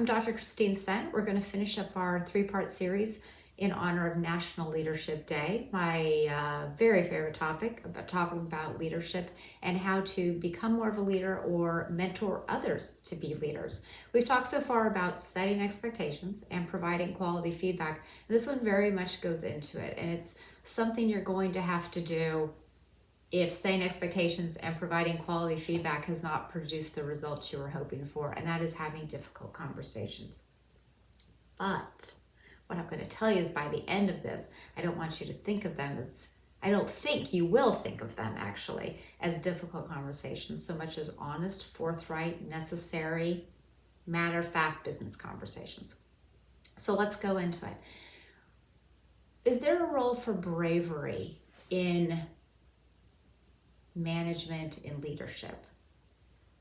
I'm Dr. Christine Senn. We're going to finish up our three-part series in honor of National Leadership Day, my very favorite topic, talking about leadership and how to become more of a leader or mentor others to be leaders. We've talked so far about setting expectations and providing quality feedback. This one very much goes into it, and it's something you're going to have to do if setting expectations and providing quality feedback has not produced the results you were hoping for, and that is having difficult conversations. But what I'm going to tell you is by the end of this, I don't want you to think of them as, I don't think you will think of them actually as difficult conversations so much as honest, forthright, necessary, matter-of-fact business conversations. So let's go into it. Is there a role for bravery in management and leadership?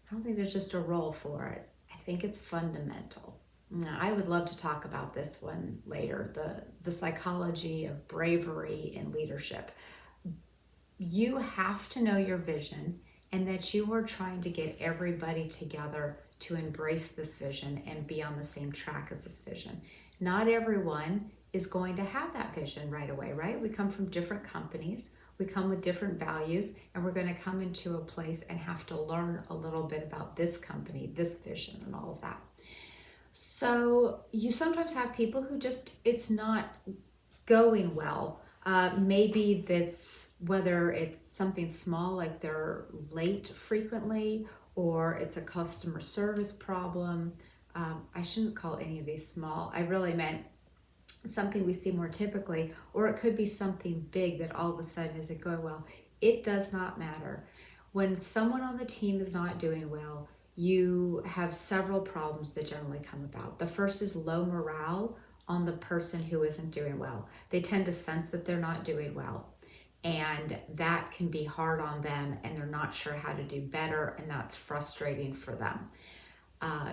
I don't think there's just a role for it. I think it's fundamental. Now, I would love to talk about this one later, the psychology of bravery in leadership. You have to know your vision and that you are trying to get everybody together to embrace this vision and be on the same track as this vision. Not everyone is going to have that vision right away, right? We come from different companies. We come with different values, and we're going to come into a place and have to learn a little bit about this company, this vision, and all of that. So you sometimes have people who just, it's not going well. Maybe that's whether it's something small like they're late frequently, or it's a customer service problem. I shouldn't call any of these small. I really meant something we see more typically, or it could be something big that all of a sudden isn't going well. It does not matter. When someone on the team is not doing well, you have several problems that generally come about. The first is low morale on the person who isn't doing well. They tend to sense that they're not doing well, and that can be hard on them, and they're not sure how to do better, and that's frustrating for them.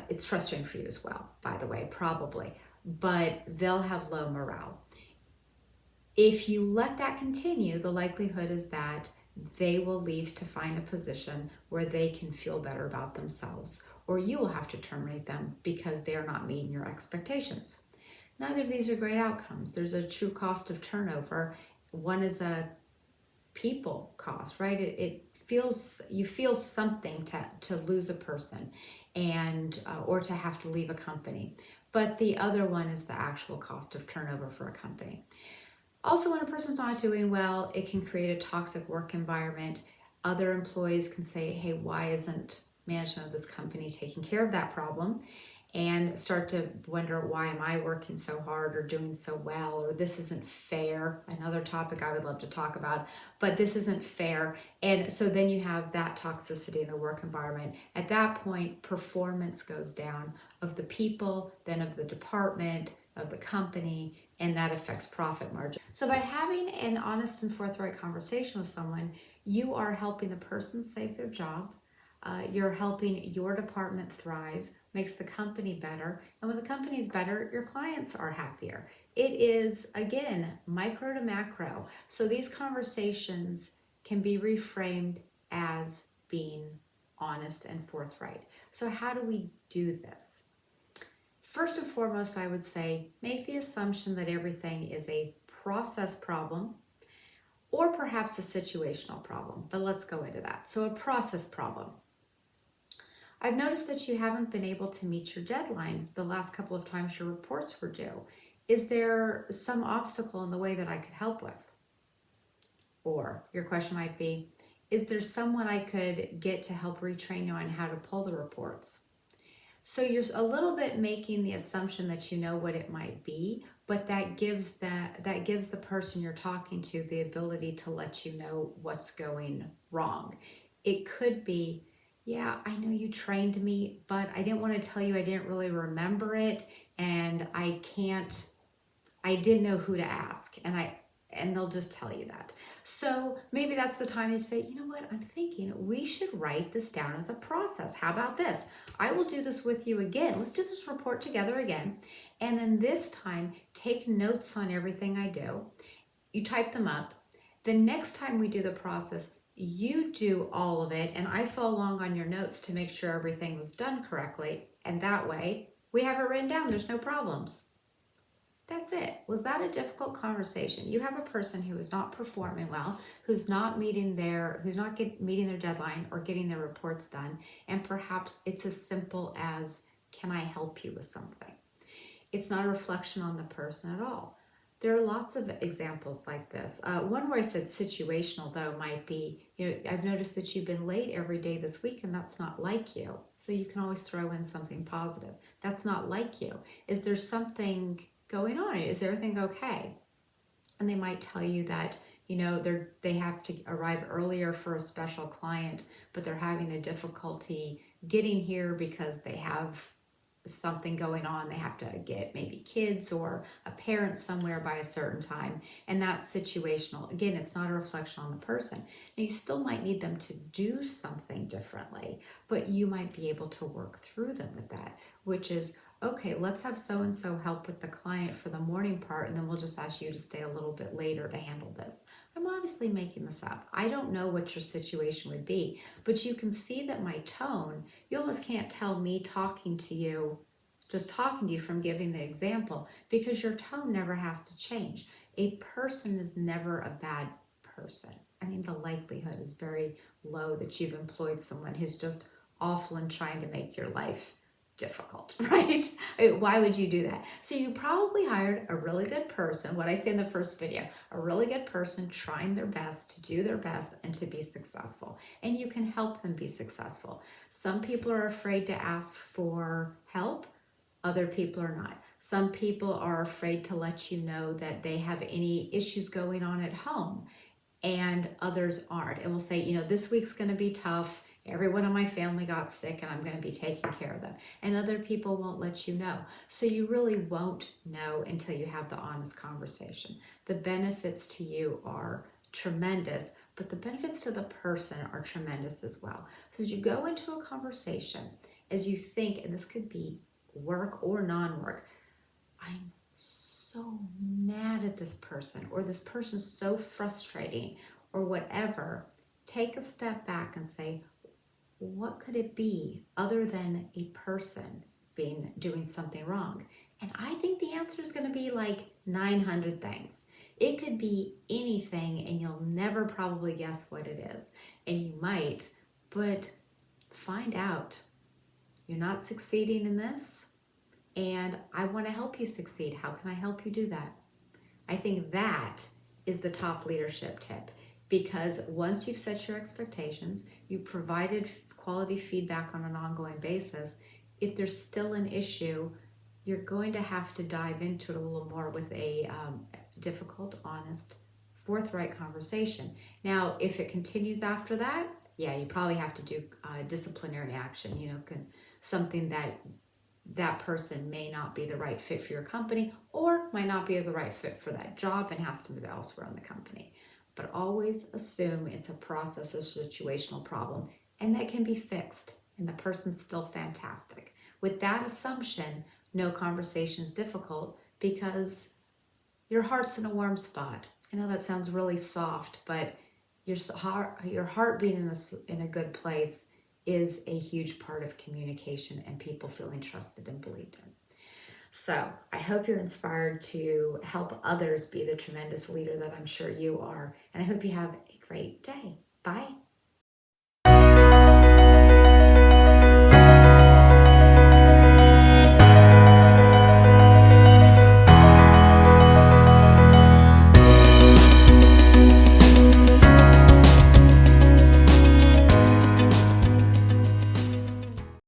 It's frustrating for you as well, by the way, probably. But they'll have low morale. If you let that continue, the likelihood is that they will leave to find a position where they can feel better about themselves, or you will have to terminate them because they're not meeting your expectations. Neither of these are great outcomes. There's a true cost of turnover. One is a people cost, right? It feels, you feel something to lose a person and or to have to leave a company. But the other one is the actual cost of turnover for a company. Also, when a person's not doing well, it can create a toxic work environment. Other employees can say, hey, why isn't management of this company taking care of that problem? And start to wonder, why am I working so hard or doing so well, or this isn't fair. Another topic I would love to talk about, but this isn't fair. And so then you have that toxicity in the work environment. At that point, performance goes down of the people, then of the department, of the company, and that affects profit margin. So by having an honest and forthright conversation with someone, you are helping the person save their job. You're helping your department thrive, makes the company better. And when the company's better, your clients are happier. It is, again, micro to macro. So these conversations can be reframed as being honest and forthright. So how do we do this? First and foremost, I would say, make the assumption that everything is a process problem or perhaps a situational problem, but let's go into that. So a process problem. I've noticed that you haven't been able to meet your deadline the last couple of times your reports were due. Is there some obstacle in the way that I could help with? Or your question might be, is there someone I could get to help retrain you on how to pull the reports? So you're a little bit making the assumption that you know what it might be, but that gives the person you're talking to the ability to let you know what's going wrong. It could be, yeah, I know you trained me, but I didn't want to tell you I didn't really remember it, and I didn't know who to ask, and they'll just tell you that. So maybe that's the time you say, you know what, I'm thinking we should write this down as a process. How about this? I will do this with you again. Let's do this report together again. And then this time, take notes on everything I do. You type them up. The next time we do the process, you do all of it, and I follow along on your notes to make sure everything was done correctly. And that way, We have it written down. There's no problems. That's it. Was that a difficult conversation? You have a person who is not performing well, who's not meeting meeting their deadline or getting their reports done, and perhaps it's as simple as, can I help you with something? It's not a reflection on the person at all. There are lots of examples like this. One where I said situational, though, might be, I've noticed that you've been late every day this week, and that's not like you. So you can always throw in something positive. That's not like you. Is there something going on? Is everything okay? And they might tell you that, they have to arrive earlier for a special client, but they're having a difficulty getting here because they have something going on. They have to get maybe kids or a parent somewhere by a certain time, and that's situational. Again, it's not a reflection on the person. Now, you still might need them to do something differently, but you might be able to work through them with that, which is, okay, let's have so-and-so help with the client for the morning part, and then we'll just ask you to stay a little bit later to handle this. I'm obviously making this up. I don't know what your situation would be, but you can see that my tone, you almost can't tell me just talking to you from giving the example, because your tone never has to change. A person is never a bad person. I mean, the likelihood is very low that you've employed someone who's just awful and trying to make your life difficult, right? Why would you do that? So you probably hired a really good person, what I say in the first video, a really good person trying their best to do their best and to be successful. And you can help them be successful. Some people are afraid to ask for help. Other people are not. Some people are afraid to let you know that they have any issues going on at home, and others aren't. And will say, this week's going to be tough. Everyone in my family got sick and I'm going to be taking care of them. And other people won't let you know. So you really won't know until you have the honest conversation. The benefits to you are tremendous, but the benefits to the person are tremendous as well. So as you go into a conversation, as you think, and this could be work or non-work, I'm so mad at this person, or this person's so frustrating, or whatever, take a step back and say, what could it be other than a person doing something wrong? And I think the answer is going to be like 900 things. It could be anything, and you'll never probably guess what it is. And you might, but find out. You're not succeeding in this, and I want to help you succeed. How can I help you do that? I think that is the top leadership tip, because once you've set your expectations, you provided quality feedback on an ongoing basis, if there's still an issue, you're going to have to dive into it a little more with a difficult, honest, forthright conversation. Now, if it continues after that, yeah, you probably have to do disciplinary action, something that person may not be the right fit for your company, or might not be the right fit for that job and has to move elsewhere in the company. But always assume it's a process of situational problem, and that can be fixed, and the person's still fantastic. With that assumption, no conversation is difficult, because your heart's in a warm spot. I know that sounds really soft, but your heart being in a good place is a huge part of communication and people feeling trusted and believed in. So I hope you're inspired to help others be the tremendous leader that I'm sure you are. And I hope you have a great day. Bye.